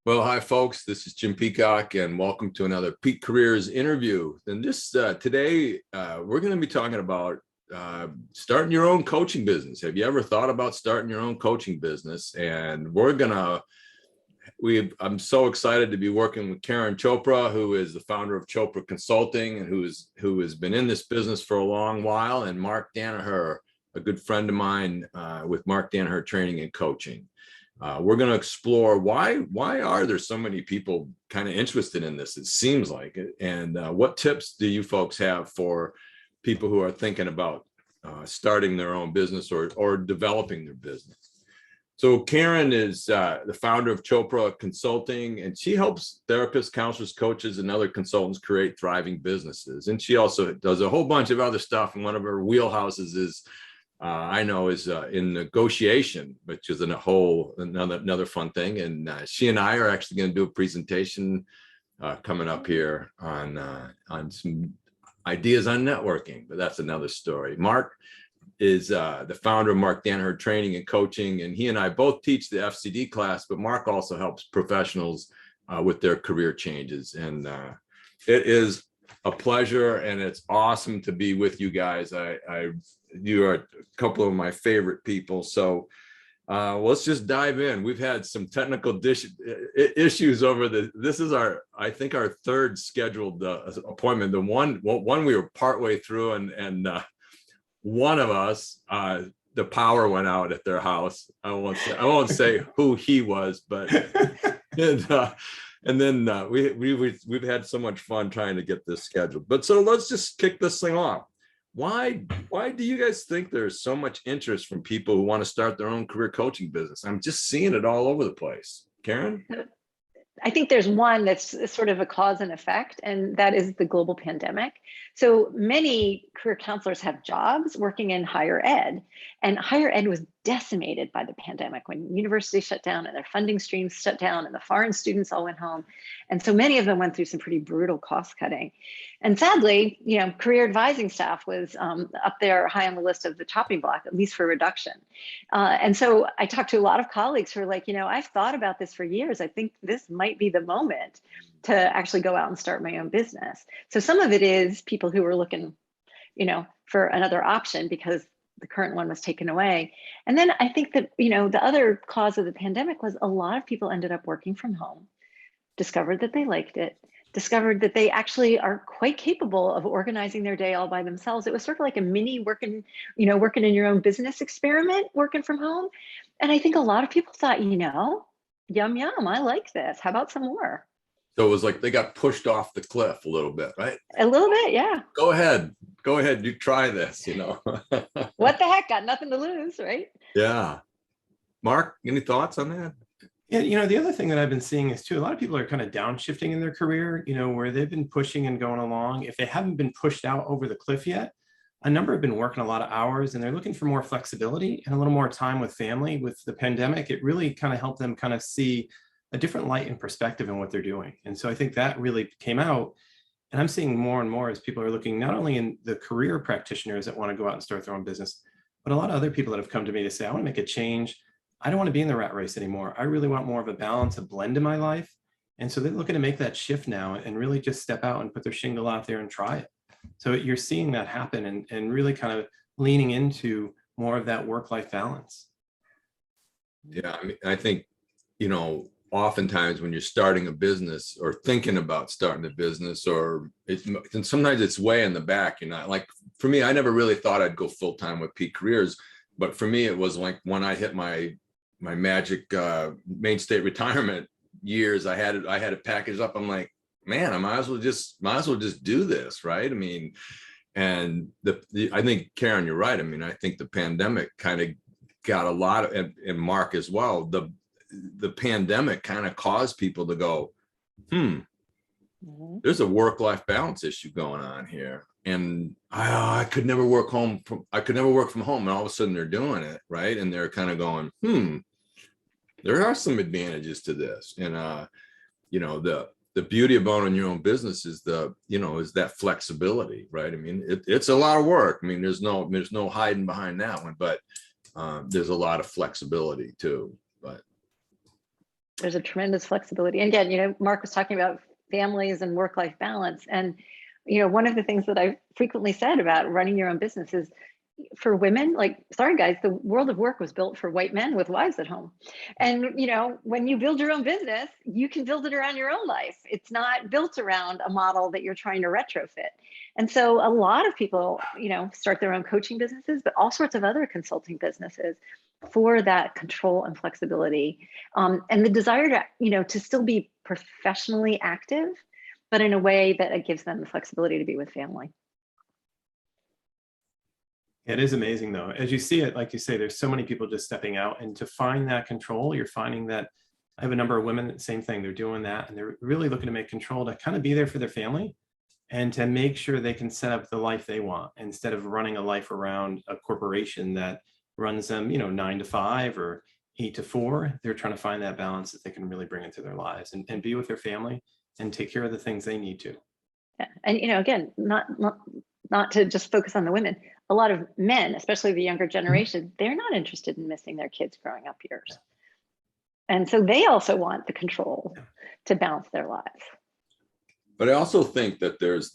Well, hi, folks. This is Jim Peacock, and welcome to another Peak Careers interview. And today, we're going to be talking about starting your own coaching business. Have you ever thought about starting your own coaching business? And I'm so excited to be working with Karen Chopra, who is the founder of Chopra Consulting, and who has been in this business for a long while, and Mark Danaher, a good friend of mine, with Mark Danaher Training and Coaching. We're going to explore why are there so many people kind of interested in this, it seems like it, and what tips do you folks have for people who are thinking about starting their own business or developing their business? So Karen is the founder of Chopra Consulting, and she helps therapists, counselors, coaches, and other consultants create thriving businesses. And she also does a whole bunch of other stuff, and one of her wheelhouses is in negotiation, which is another fun thing. And she and I are actually going to do a presentation coming up here on some ideas on networking, but that's another story. Mark is the founder of Mark Danaher Training and Coaching, and he and I both teach the FCD class, but Mark also helps professionals with their career changes. And it is a pleasure, and it's awesome to be with you guys. You are a couple of my favorite people. So let's just dive in. We've had some technical issues over this is I think our third scheduled appointment. The one we were partway through, and one of us, the power went out at their house. I won't say who he was, but and then we've had so much fun trying to get this scheduled. But so let's just kick this thing off. Why do you guys think there's so much interest from people who want to start their own career coaching business? I'm just seeing it all over the place. Karen? I think there's one that's sort of a cause and effect, and that is the global pandemic. So many career counselors have jobs working in higher ed, and higher ed was decimated by the pandemic when universities shut down and their funding streams shut down and the foreign students all went home. And so many of them went through some pretty brutal cost cutting. And sadly, career advising staff was up there high on the list of the chopping block, at least for reduction. And so I talked to a lot of colleagues who are like, I've thought about this for years. I think this might be the moment to actually go out and start my own business. So some of it is people who were looking, for another option because the current one was taken away. And then I think that, the other cause of the pandemic was a lot of people ended up working from home, discovered that they liked it, discovered that they actually are quite capable of organizing their day all by themselves. It was sort of like a mini working in your own business experiment, working from home. And I think a lot of people thought, yum, yum, I like this. How about some more? So it was like they got pushed off the cliff a little bit, right? A little bit, yeah. Go ahead, you try this, What the heck, got nothing to lose, right? Yeah. Mark, any thoughts on that? Yeah, the other thing that I've been seeing is too, a lot of people are kind of downshifting in their career, where they've been pushing and going along. If they haven't been pushed out over the cliff yet, a number have been working a lot of hours and they're looking for more flexibility and a little more time with family. With the pandemic, it really kind of helped them kind of see a different light and perspective in what they're doing. And so I think that really came out. And I'm seeing more and more as people are looking not only in the career practitioners that want to go out and start their own business, but a lot of other people that have come to me to say, I want to make a change. I don't want to be in the rat race anymore. I really want more of a balance, a blend in my life. And so they're looking to make that shift now and really just step out and put their shingle out there and try it. So you're seeing that happen and really kind of leaning into more of that work-life balance. Yeah, I think, oftentimes when you're starting a business or thinking about starting a business, and sometimes it's way in the back, like for me, I never really thought I'd go full-time with Peak Careers, but for me, it was like when I hit my magic Maine State retirement years, I had it packaged up. I'm like, man, I might as well just do this, right? And I think, Karen, you're right. I think the pandemic kind of got a lot of, and Mark as well, the pandemic kind of caused people to go, there's a work-life balance issue going on here. And I could never work from home. And all of a sudden they're doing it, right? And they're kind of going, there are some advantages to this. And the beauty of owning your own business is is that flexibility, right? It's a lot of work. There's no hiding behind that one, but there's a lot of flexibility too. But There's a tremendous flexibility. And again, Mark was talking about families and work-life balance. And, one of the things that I frequently said about running your own business is, for women, like, sorry guys, the world of work was built for white men with wives at home. And, when you build your own business, you can build it around your own life. It's not built around a model that you're trying to retrofit. And so a lot of people, start their own coaching businesses, but all sorts of other consulting businesses for that control and flexibility, and the desire to still be professionally active, but in a way that it gives them the flexibility to be with family. It is amazing though. As you see it, like you say, there's so many people just stepping out, and to find that control, you're finding that I have a number of women, same thing, they're doing that, and they're really looking to make control to kind of be there for their family and to make sure they can set up the life they want instead of running a life around a corporation that runs them, 9 to 5 or 8 to 4. They're trying to find that balance that they can really bring into their lives and be with their family and take care of the things they need to. Yeah. And, again, not to just focus on the women, a lot of men, especially the younger generation, they're not interested in missing their kids' growing up years. And so they also want the control to balance their lives. But I also think that there's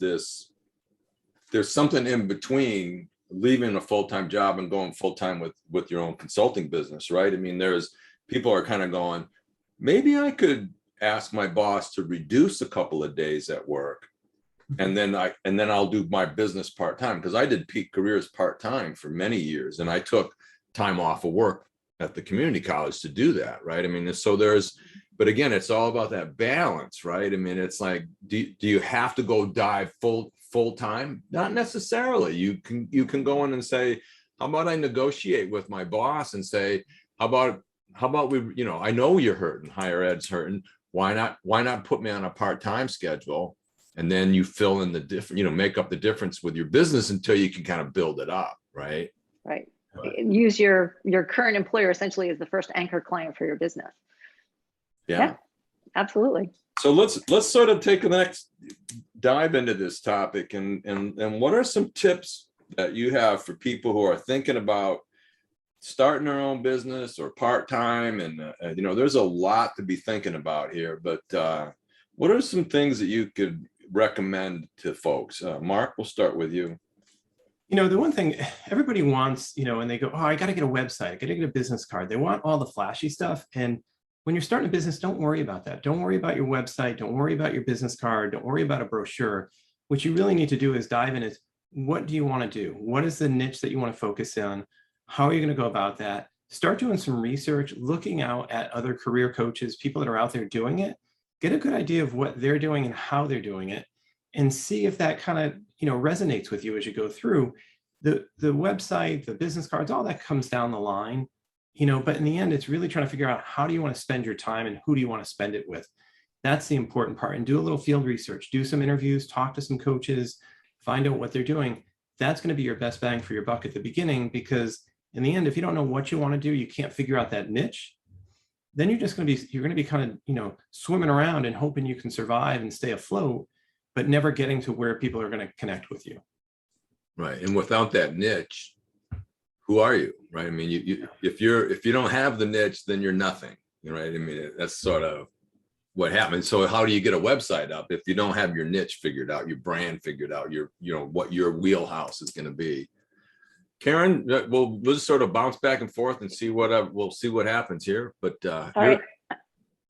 something in between leaving a full-time job and going full-time with your own consulting business, right? I mean, people are kind of going, maybe I could ask my boss to reduce a couple of days at work, and then I'll do my business part-time, because I did Peak Careers part-time for many years, and I took time off of work at the community college to do that, right? I mean, so but again, it's all about that balance, right? I mean, it's like, do you have to go dive full time? Not necessarily. You can go in and say, how about I negotiate with my boss and say, how about we, I know you're hurting, higher ed's hurting. Why not put me on a part-time schedule? And then you fill in the different, make up the difference with your business until you can kind of build it up, right? Right. Use your current employer essentially as the first anchor client for your business. Yeah, absolutely. So let's sort of take the next dive into this topic, and what are some tips that you have for people who are thinking about starting their own business or part-time? And there's a lot to be thinking about here, but what are some things that you could recommend to folks? Mark, we'll start with you. The one thing everybody wants, and they go, oh, I got to get a website, I got to get a business card. They want all the flashy stuff. And when you're starting a business, don't worry about that. Don't worry about your website. Don't worry about your business card. Don't worry about a brochure. What you really need to do is dive in. What do you want to do? What is the niche that you want to focus on? How are you going to go about that? Start doing some research, looking out at other career coaches, people that are out there doing it. Get a good idea of what they're doing and how they're doing it, and see if that kind of, resonates with you as you go through. The website, the business cards, all that comes down the line. But in the end, it's really trying to figure out, how do you want to spend your time and who do you want to spend it with? That's the important part. And do a little field research, do some interviews, talk to some coaches, find out what they're doing. That's going to be your best bang for your buck at the beginning, because in the end, if you don't know what you want to do, you can't figure out that niche, then you're going to be kind of, swimming around and hoping you can survive and stay afloat, but never getting to where people are going to connect with you. Right. And without that niche, who are you, right? I mean, if you don't have the niche, then you're nothing, right? I mean, that's sort of what happens. So how do you get a website up if you don't have your niche figured out, your brand figured out, what your wheelhouse is going to be? Karen, we'll just sort of bounce back and forth and see we'll see what happens here. But all right,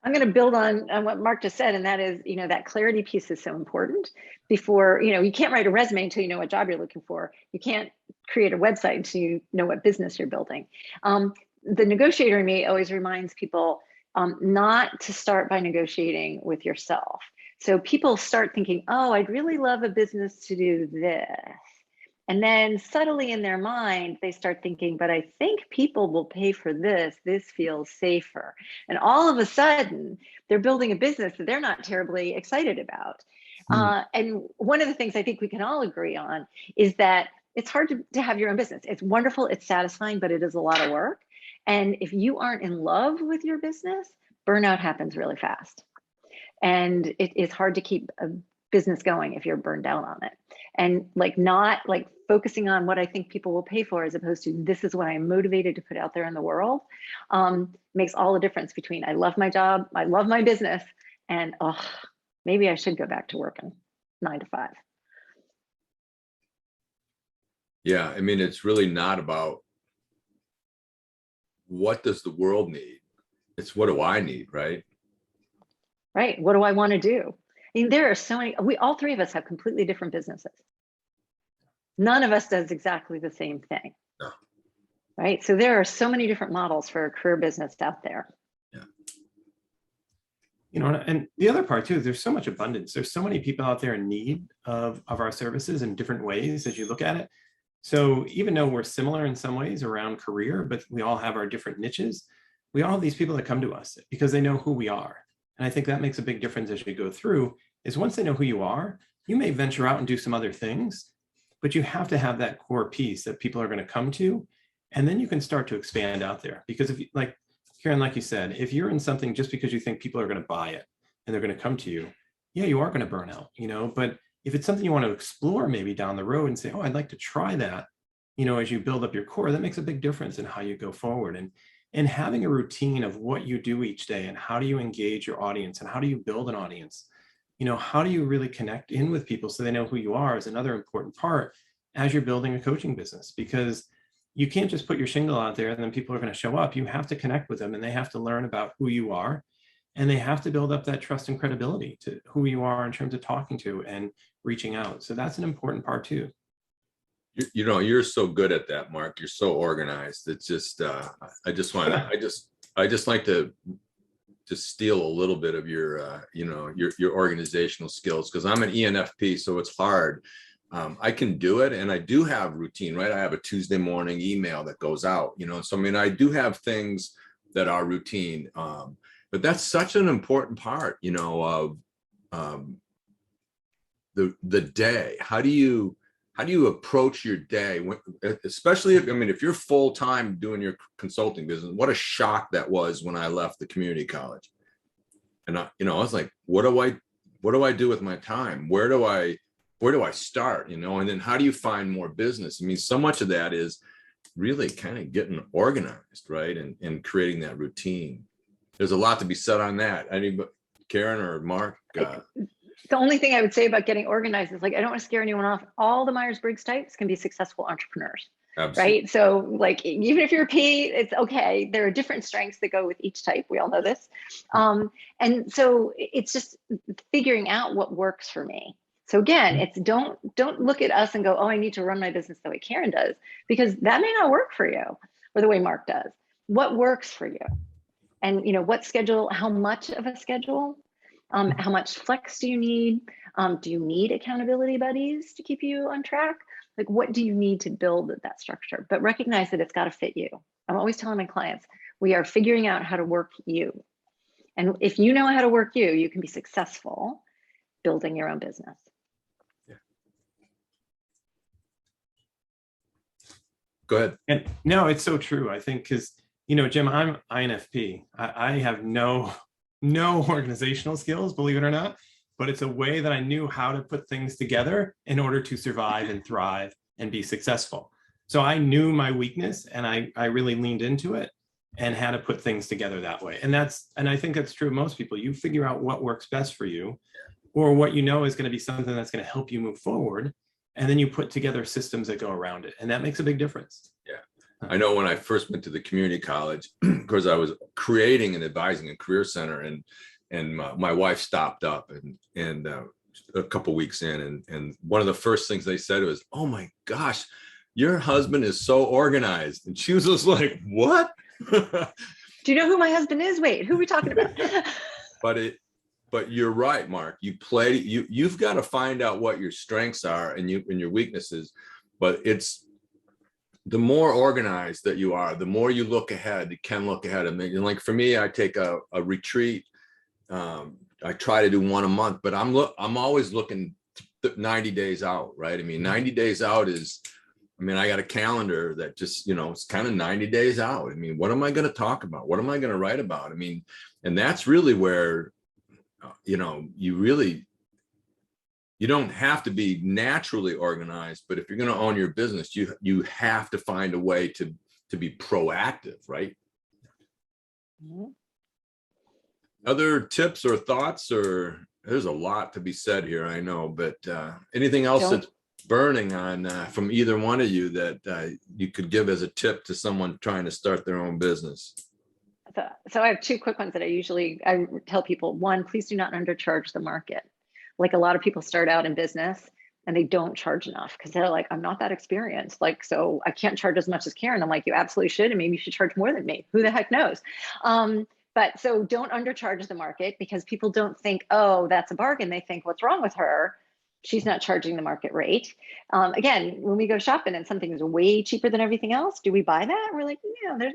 I'm going to build on what Mark just said, and that is, that clarity piece is so important. Before, you can't write a resume until you know what job you're looking for. You can't create a website until you know what business you're building. The negotiator in me always reminds people not to start by negotiating with yourself. So people start thinking, oh, I'd really love a business to do this. And then subtly in their mind, they start thinking, but I think people will pay for this. This feels safer. And all of a sudden, they're building a business that they're not terribly excited about. And one of the things I think we can all agree on is that it's hard to have your own business. It's wonderful, it's satisfying, but it is a lot of work. And if you aren't in love with your business, burnout happens really fast. And it is hard to keep business going if you're burned out on it. And like not like focusing on what I think people will pay for as opposed to this is what I'm motivated to put out there in the world, makes all the difference between I love my job, I love my business, and oh, maybe I should go back to working 9 to 5. Yeah, I mean, it's really not about what does the world need? It's what do I need, right? Right. What do I want to do? I mean, there are so many, all three of us have completely different businesses. None of us does exactly the same thing. No. Right. So there are so many different models for a career business out there. Yeah. You know, and the other part too, is there's so much abundance. There's so many people out there in need of our services in different ways as you look at it. So even though we're similar in some ways around career, but we all have our different niches, we all have these people that come to us because they know who we are. And I think that makes a big difference as you go through, is once they know who you are, you may venture out and do some other things, but you have to have that core piece that people are going to come to. And then you can start to expand out there. Because if you, like Karen, like you said, if you're in something just because you think people are going to buy it and they're going to come to you, yeah, you are going to burn out, you know, but if it's something you want to explore maybe down the road and say, oh, I'd like to try that, you know, as you build up your core, that makes a big difference in how you go forward. And having a routine of what you do each day and how do you engage your audience and how do you build an audience, you know, how do you really connect in with people so they know who you are is another important part as you're building a coaching business, because you can't just put your shingle out there and then people are going to show up. You have to connect with them and they have to learn about who you are, and they have to build up that trust and credibility to who you are in terms of talking to and reaching out. So that's an important part too. You know, you're so good at that, Mark. You're so organized. It's just, I just want to, I just like to just steal a little bit of your, you know, your organizational skills, because I'm an ENFP, so it's hard. I can do it, and I do have routine, right? I have a Tuesday morning email that goes out, you know, so I mean, I do have things that are routine, but that's such an important part, you know, of the day. How do you approach your day, when, especially if, I mean, if you're full-time doing your consulting business? What a shock that was when I left the community college. And I, you know, I was like, what do I do with my time? Where do I start? You know, and then how do you find more business? I mean, so much of that is really kind of getting organized, right? And creating that routine. There's a lot to be said on that. Anybody, Karen or Mark? The only thing I would say about getting organized is, like, I don't want to scare anyone off. All the Myers-Briggs types can be successful entrepreneurs. Absolutely. Right? So like, even if you're a P, it's okay. There are different strengths that go with each type. We all know this. And so it's just figuring out what works for me. So again, it's don't look at us and go, oh, I need to run my business the way Karen does, because that may not work for you, or the way Mark does. What works for you? And, you know, what schedule, how much of a schedule? How much flex do you need? Do you need accountability buddies to keep you on track? Like, what do you need to build that structure? But recognize that it's got to fit you. I'm always telling my clients, we are figuring out how to work you. And if you know how to work you, you can be successful building your own business. Yeah. Go ahead. And no, it's so true. I think because, you know, Jim, I'm INFP. I have no organizational skills, believe it or not, but it's a way that I knew how to put things together in order to survive and thrive and be successful. So I knew my weakness, and I really leaned into it and had to put things together that way. And I think that's true of most people. You figure out what works best for you, or what you know is going to be something that's going to help you move forward. And then you put together systems that go around it. And that makes a big difference. Yeah. I know when I first went to the community college, because I was creating and advising a career center, and my wife stopped up and a couple weeks in, and one of the first things they said was, "Oh my gosh, your husband is so organized." And she was just like, "What?" Do you know who my husband is? Wait, who are we talking about? But you're right, Mark. You've got to find out what your strengths are and your weaknesses. But it's the more organized that you are, the more you look ahead. You can look ahead. And like for me, I take a retreat. I try to do one a month, but I'm always looking 90 days out, right? I mean, 90 days out is, I mean, I got a calendar that just, you know, it's kind of 90 days out. I mean, what am I going to talk about? What am I going to write about? I mean, and that's really where, you know, you really you don't have to be naturally organized, but if you're going to own your business, you have to find a way to be proactive, right? Mhm. Other tips or thoughts, or there's a lot to be said here, I know, but anything else that's burning on from either one of you that you could give as a tip to someone trying to start their own business? So I have two quick ones that I tell people. One, please do not undercharge the market. Like, a lot of people start out in business and they don't charge enough because they're like, I'm not that experienced. Like, so I can't charge as much as Karen. I'm like, you absolutely should. And maybe you should charge more than me. Who the heck knows? But so don't undercharge the market, because people don't think, oh, that's a bargain. They think, what's wrong with her? She's not charging the market rate. Again, when we go shopping and something is way cheaper than everything else, do we buy that? And we're like, yeah, there's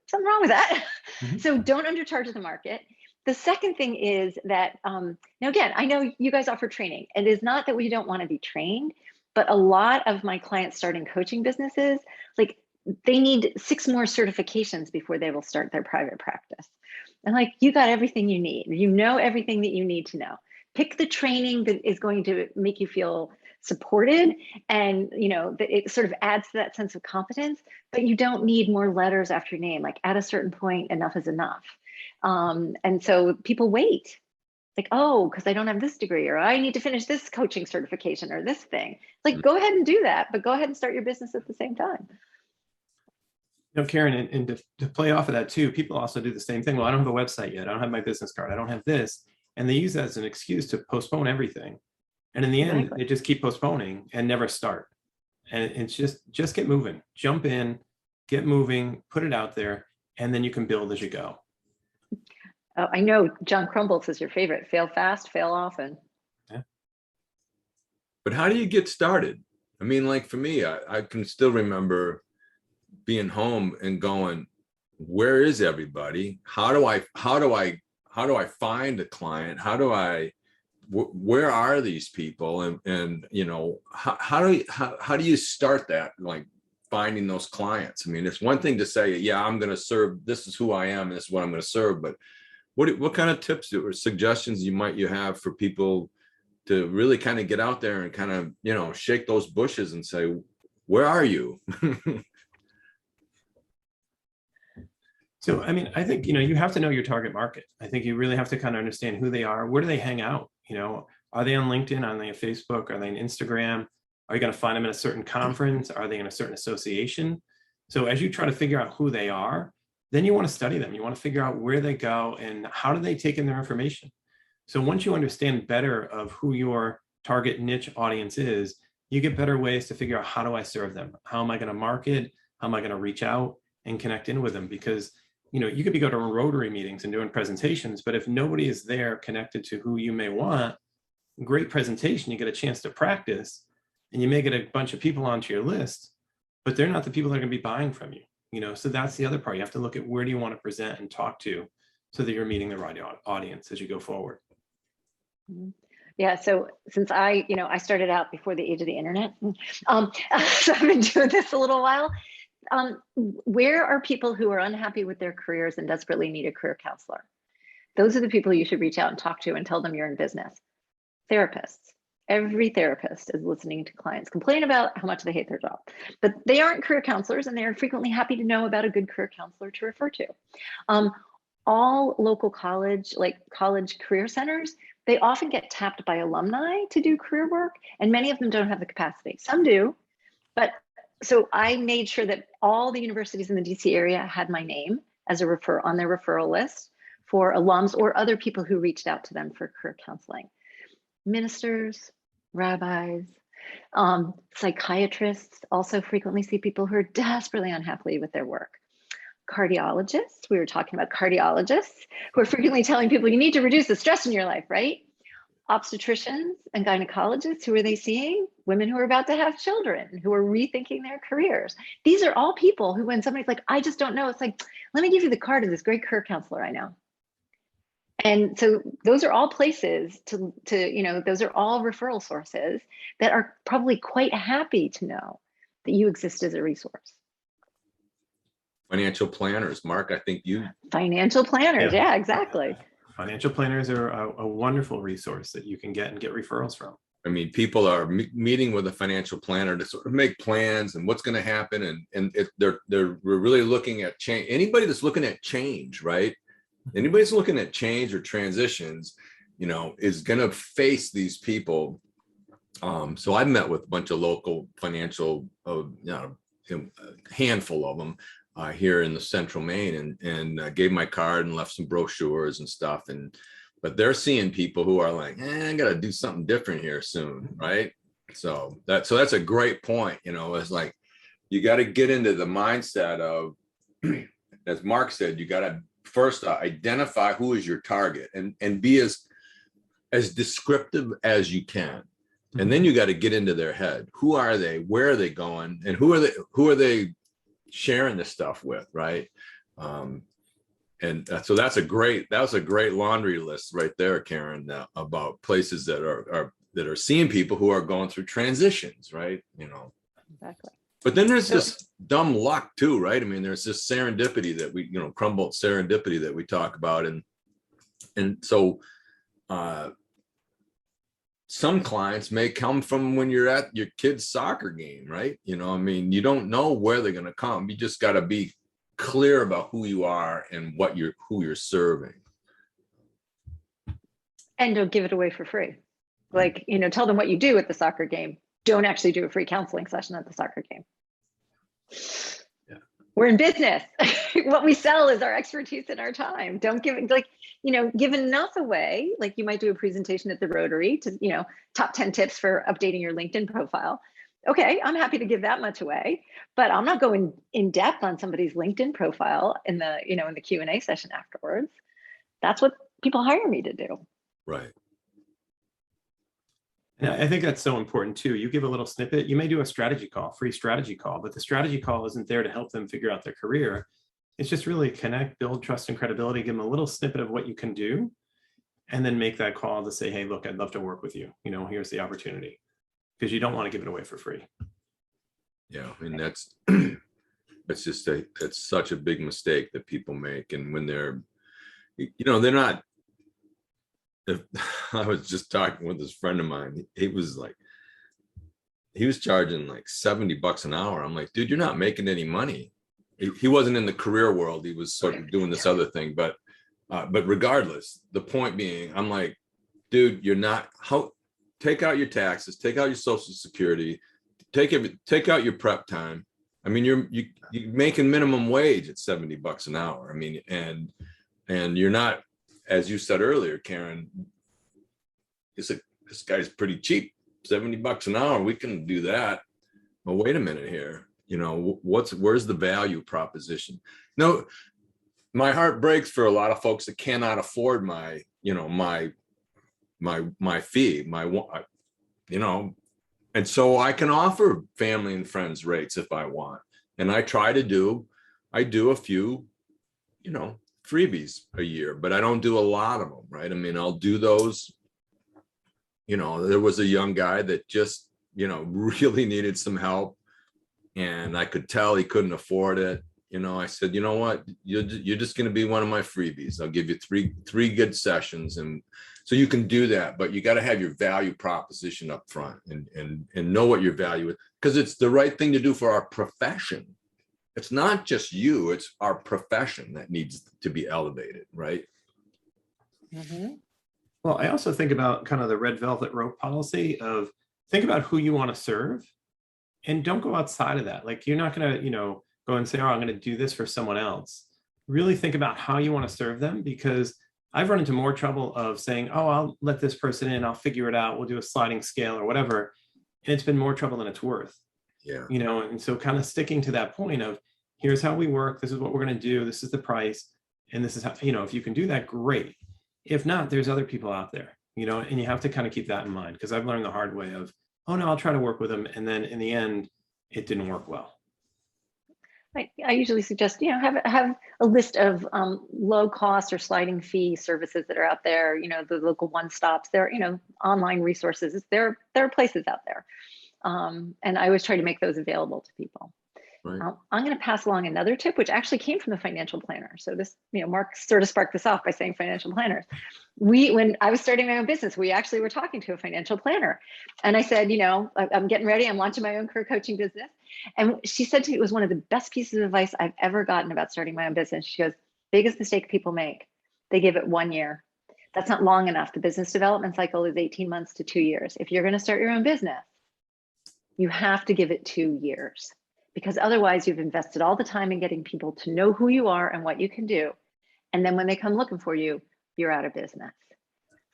something wrong with that. So don't undercharge the market. The second thing is that, now again, I know you guys offer training. It is not that we don't want to be trained, but a lot of my clients starting coaching businesses, like, they need 6 more certifications before they will start their private practice. And like, you got everything you need. You know everything that you need to know. Pick the training that is going to make you feel supported, and it sort of adds to that sense of competence, but you don't need more letters after your name. Like, at a certain point, enough is enough. And so people wait, like, oh, because I don't have this degree, or I need to finish this coaching certification or this thing. Like, go ahead and do that, but go ahead and start your business at the same time. Karen, and to play off of that too, people also do the same thing. Well, I don't have a website yet. I don't have my business card. I don't have this. And they use that as an excuse to postpone everything. And in the end, they just keep postponing and never start. And it's just get moving, jump in, get moving, put it out there, and then you can build as you go. Oh, I know John Crumbles is your favorite. Fail fast, fail often. Yeah. But how do you get started? I mean, like, for me, I can still remember being home and going, where is everybody? How do I find a client? Where are these people? And how do you start that, like, finding those clients? I mean, it's one thing to say, yeah, I'm going to serve, this is who I am, this is what I'm going to serve, but what kind of tips or suggestions you have for people to really kind of get out there and kind of, shake those bushes and say, where are you? So, I mean, I think, you have to know your target market. I think you really have to kind of understand who they are. Where do they hang out? Are they on LinkedIn? Are they on Facebook? Are they on Instagram? Are you going to find them in a certain conference? Are they in a certain association? So as you try to figure out who they are, then you want to study them. You want to figure out where they go and how do they take in their information. So once you understand better of who your target niche audience is, you get better ways to figure out, how do I serve them? How am I going to market? How am I going to reach out and connect in with them? Because you could be going to Rotary meetings and doing presentations, but if nobody is there connected to who you may want, great presentation, you get a chance to practice, and you may get a bunch of people onto your list, but they're not the people that are going to be buying from you. So that's the other part. You have to look at where do you want to present and talk to, so that you're meeting the right audience as you go forward. Yeah. So since I started out before the age of the internet, so I've been doing this a little while. Where are people who are unhappy with their careers and desperately need a career counselor? Those are the people you should reach out and talk to and tell them you're in business. Therapists. Every therapist is listening to clients complain about how much they hate their job, but they aren't career counselors, and they are frequently happy to know about a good career counselor to refer to. All local college career centers, they often get tapped by alumni to do career work, and many of them don't have the capacity. Some do, but so I made sure that all the universities in the DC area had my name as on their referral list for alums or other people who reached out to them for career counseling. Ministers, rabbis, psychiatrists also frequently see people who are desperately unhappy with their work. Cardiologists, we were talking about cardiologists who are frequently telling people you need to reduce the stress in your life, right? Obstetricians and gynecologists, who are they seeing? Women who are about to have children, who are rethinking their careers. These are all people who, when somebody's like, I just don't know, it's like, let me give you the card of this great career counselor I know. And so those are all places those are all referral sources that are probably quite happy to know that you exist as a resource. Financial planners, Mark, I think Financial planners, yeah, exactly. Financial planners are a wonderful resource that you can get referrals from. I mean, people are meeting with a financial planner to sort of make plans and what's going to happen. We're really looking at change. Anybody that's looking at change, right? Anybody that's looking at change or transitions, is going to face these people. So I met with a bunch of local financial, a handful of them here in the central Maine, and gave my card and left some brochures and stuff. But they're seeing people who are like, I got to do something different here soon, right? So that's a great point. It's like you got to get into the mindset of, as Mark said, you got to first identify who is your target and be as descriptive as you can. And then you got to get into their head. Who are they? Where are they going? And who are they sharing this stuff with, right? So that was a great laundry list right there, Karen, about places that are seeing people who are going through transitions, right? Exactly. But then there's this dumb luck too, right? I mean, there's this serendipity that we, Crumboldt serendipity that we talk about, and so some clients may come from when you're at your kid's soccer game, right? I mean, you don't know where they're going to come. You just got to be clear about who you are and who you're serving. And don't give it away for free. Like, tell them what you do at the soccer game. Don't actually do a free counseling session at the soccer game. Yeah. We're in business. What we sell is our expertise and our time. Don't give it, give enough away. Like you might do a presentation at the Rotary to, top 10 tips for updating your LinkedIn profile. Okay, I'm happy to give that much away, but I'm not going in depth on somebody's LinkedIn profile in the, in the Q&A session afterwards. That's what people hire me to do. Right. And I think that's so important too. You give a little snippet, you may do a strategy call, free strategy call, but the strategy call isn't there to help them figure out their career. It's just really connect, build trust and credibility, give them a little snippet of what you can do, and then make that call to say, hey, look, I'd love to work with you. Here's the opportunity. Because you don't want to give it away for free. Yeah, I mean, that's such a big mistake that people make. And when they're not, I was just talking with this friend of mine. He was charging like $70 an hour. I'm like, dude, you're not making any money. He wasn't in the career world. He was sort of doing this other thing. But regardless, the point being, I'm like, dude, take out your taxes, take out your Social Security, take out your prep time. I mean, you're making minimum wage at $70 an hour. I mean, and you're not, as you said earlier, Karen, this guy's pretty cheap, $70 an hour. We can do that. Well, wait a minute here. Where's the value proposition? No, my heart breaks for a lot of folks that cannot afford my fee, and so I can offer family and friends rates if I want. And I do a few, freebies a year, but I don't do a lot of them, right? I mean, I'll do those, there was a young guy that just, really needed some help, and I could tell he couldn't afford it. I said, you know what, you're just going to be one of my freebies. I'll give you three good sessions. And so you can do that, but you got to have your value proposition up front and know what your value is, because it's the right thing to do for our profession. It's not just you, it's our profession that needs to be elevated, right? Mm-hmm. Well, I also think about kind of the red velvet rope policy of think about who you want to serve and don't go outside of that. Like you're not going to, go and say, oh, I'm going to do this for someone else. Really think about how you want to serve them, because I've run into more trouble of saying, oh, I'll let this person in, I'll figure it out, we'll do a sliding scale or whatever. And it's been more trouble than it's worth. Yeah. And so kind of sticking to that point of here's how we work, this is what we're going to do, this is the price, and this is how, if you can do that, great. If not, there's other people out there, and you have to kind of keep that in mind, because I've learned the hard way of, oh no, I'll try to work with them, and then in the end, it didn't work well. I usually suggest, have a list of low cost or sliding fee services that are out there, the local one-stops, there, online resources, there are places out there. And I always try to make those available to people. Right. I'm going to pass along another tip, which actually came from the financial planner. So this, Mark sort of sparked this off by saying financial planners. When I was starting my own business, we actually were talking to a financial planner. And I said, I'm getting ready. I'm launching my own career coaching business. And she said to me, it was one of the best pieces of advice I've ever gotten about starting my own business. She goes, biggest mistake people make, they give it 1 year. That's not long enough. The business development cycle is 18 months to 2 years. If you're going to start your own business, you have to give it 2 years, because otherwise you've invested all the time in getting people to know who you are and what you can do. And then when they come looking for you, you're out of business.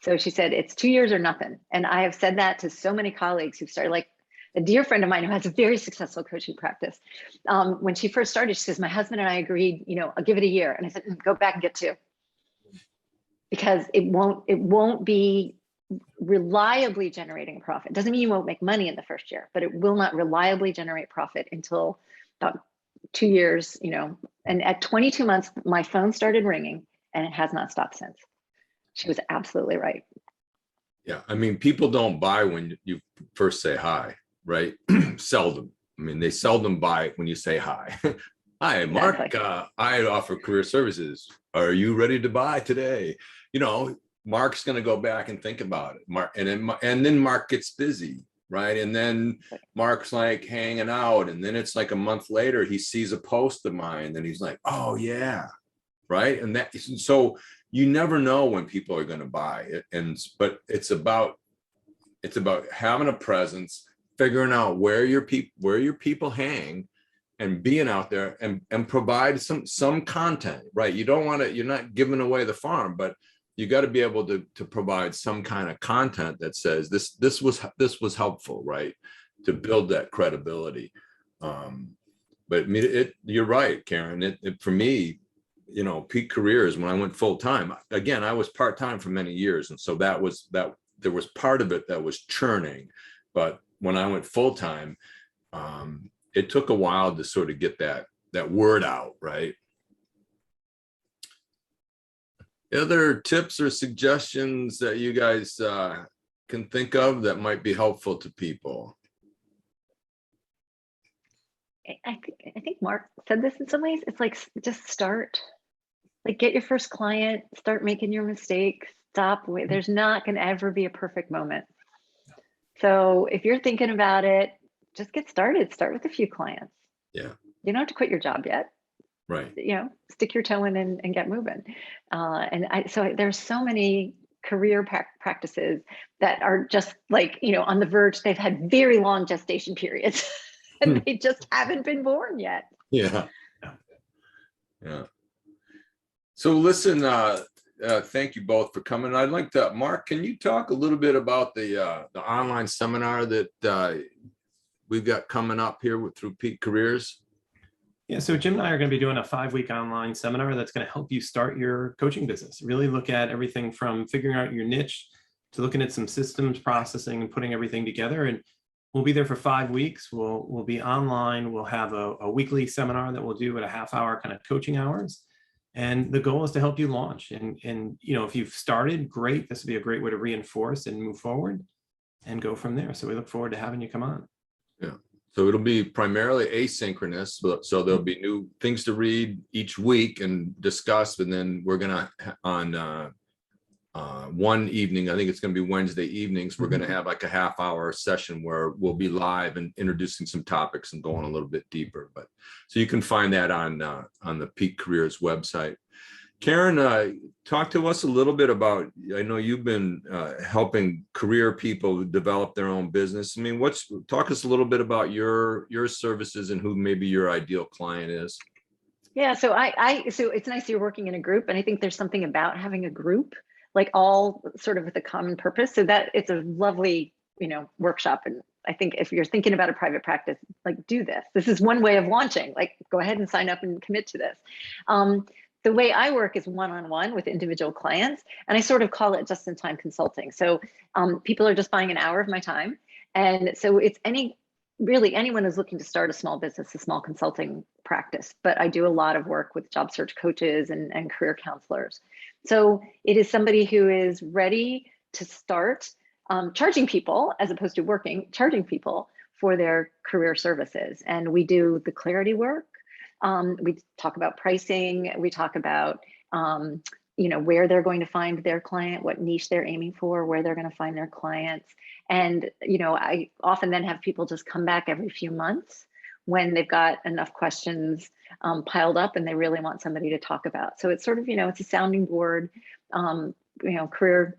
So she said, it's 2 years or nothing. And I have said that to so many colleagues who've started, like a dear friend of mine who has a very successful coaching practice. When she first started, she says, my husband and I agreed, I'll give it a year. And I said, go back and get 2. Because it won't be reliably generating profit. Doesn't mean you won't make money in the first year, but it will not reliably generate profit until about 2 years, and at 22 months, my phone started ringing and it has not stopped since. She was absolutely right. Yeah. I mean, people don't buy when you first say hi, right? Seldom. I mean, they seldom buy when you say hi. Hi, Mark. Exactly. I offer career services. Are you ready to buy today? Mark's going to go back and think about it. And then Mark gets busy, right? And then Mark's like hanging out, and then it's like a month later, he sees a post of mine, and he's like, "Oh yeah," right? And so you never know when people are going to buy it, but it's about having a presence, figuring out where your people hang, and being out there and provide some content, right? You're not giving away the farm, but you got to be able to provide some kind of content that says this was helpful, right? To build that credibility. But you're right, Karen. For me, peak careers, when I went full time, again, I was part-time for many years. And so there was part of it that was churning, but when I went full time, it took a while to sort of get that word out, right? Other tips or suggestions that you guys can think of that might be helpful to people? I think Mark said this in some ways. It's like, just start. Like, get your first client, start making your mistakes, stop. There's not going to ever be a perfect moment. So if you're thinking about it, just get started. Start with a few clients. Yeah. You don't have to quit your job yet. Right. Stick your toe in and get moving. So there's so many career practices that are just like, on the verge. They've had very long gestation periods and they just haven't been born yet. Yeah. Yeah. So listen, thank you both for coming. I'd like to, Mark, can you talk a little bit about the online seminar that we've got coming up here through Peak Careers? Yeah, so Jim and I are going to be doing a 5-week online seminar that's going to help you start your coaching business. Really look at everything from figuring out your niche to looking at some systems processing and putting everything together. And we'll be there for 5 weeks. We'll be online. We'll have a weekly seminar that we'll do at a half-hour kind of coaching hours. And the goal is to help you launch. And if you've started, great. This will be a great way to reinforce and move forward and go from there. So we look forward to having you come on. Yeah. So it'll be primarily asynchronous. So there'll be new things to read each week and discuss. And then we're going to, on one evening, I think it's going to be Wednesday evenings, we're going to have like a half-hour session where we'll be live and introducing some topics and going a little bit deeper. But so you can find that on the Peak Careers website. Karen, talk to us a little bit about, I know you've been helping career people develop their own business. I mean, talk us a little bit about your services and who maybe your ideal client is. Yeah, so so it's nice you're working in a group, and I think there's something about having a group, like all sort of with a common purpose. So that it's a lovely, workshop. And I think if you're thinking about a private practice, like, do this. This is one way of launching. Like, go ahead and sign up and commit to this. The way I work is one-on-one with individual clients, and I sort of call it just-in-time consulting. So people are just buying an hour of my time. And so it's anyone who's looking to start a small business, a small consulting practice, but I do a lot of work with job search coaches and career counselors. So it is somebody who is ready to start charging people, as opposed to charging people for their career services. And we do the clarity work. We talk about pricing. We talk about where they're going to find their client, what niche they're aiming for, where they're going to find their clients. And, I often then have people just come back every few months when they've got enough questions piled up and they really want somebody to talk about. So it's sort of, it's a sounding board, career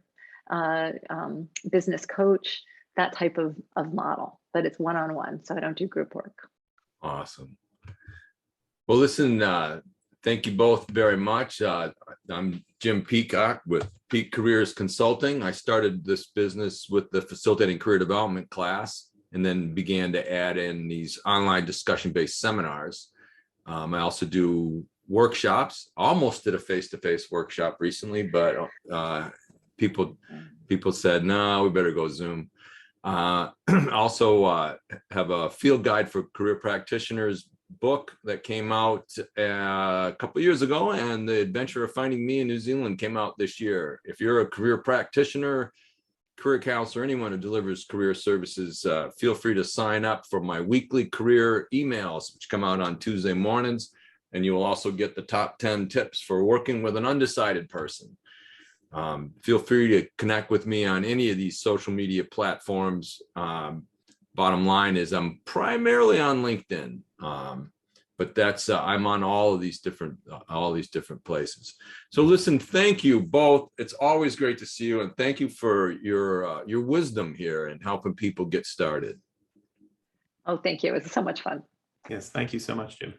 business coach, that type of model, but it's one-on-one. So I don't do group work. Awesome. Well, listen, thank you both very much. I'm Jim Peacock with Peak Careers Consulting. I started this business with the Facilitating Career Development class and then began to add in these online discussion-based seminars. I also do workshops. Almost did a face-to-face workshop recently, but people said, no, we better go Zoom. Also have a field guide for career practitioners book that came out a couple of years ago, and The Adventure of Finding Me in New Zealand came out this year. If you're a career practitioner, career counselor, anyone who delivers career services, feel free to sign up for my weekly career emails, which come out on Tuesday mornings, and you will also get the top 10 tips for working with an undecided person. Feel free to connect with me on any of these social media platforms. Bottom line is I'm primarily on LinkedIn, but that's I'm on all these different places. So listen, thank you both. It's always great to see you, and thank you for your wisdom here and helping people get started. Oh, thank you. It was so much fun. Yes, thank you so much, Jim.